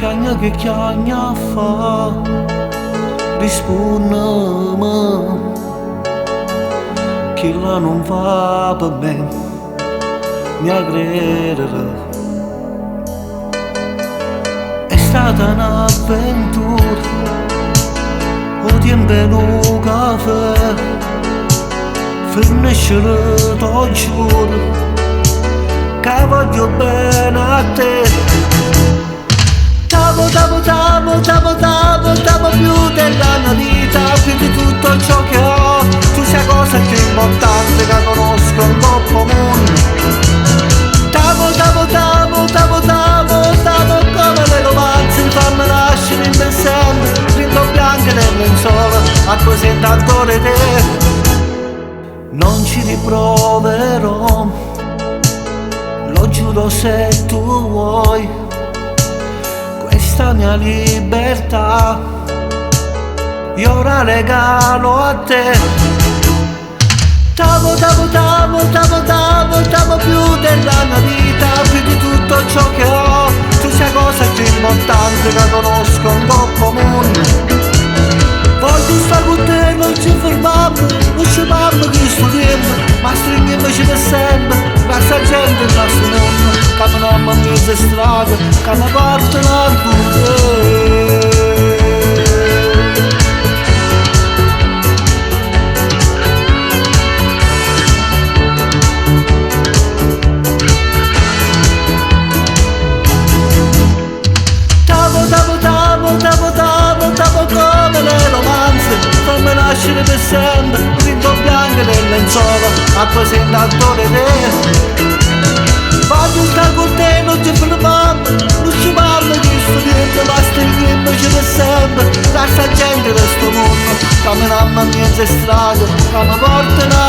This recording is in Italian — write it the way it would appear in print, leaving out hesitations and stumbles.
chiagna che chiagna fa, rispondimi, chi la non va per me, mi a credere. È stata un'avventura, o tempo in un caffè, finisce tot giuro, che voglio bene a te. T'amo più della mia vita, più di tutto ciò che ho. Tu sei cosa più importante che conosco in coppo mondo. T'amo come le romanze, fammi nascere in me sempre, ringo bianche nel lenzuolo, acquisendo ancora te. Non ci riproverò, lo giuro se tu vuoi, questa mia libertà io ora regalo a te. T'amo più della mia vita, più di tutto ciò che ho. Tu sei cosa più importante che conosco in coppo mondo. Voglio stare con te, non ci fermiamo, non ci parlo di sto tempo, ma stringiamoci per sempre, questa gente il nostro mondo, camminiamo a mezza strada, che mi portano a te. T'amo come le romanze, fammi nascere per sempre, ringo bianco nel lenzuolo, acquisendo ancora te. Voglio stare con te, non ci fermiamo, non ci parlo di sto tempo, ma stringiamoci per sempre, questa gente di sto mondo, camminiamo a mezza strada, che mi portano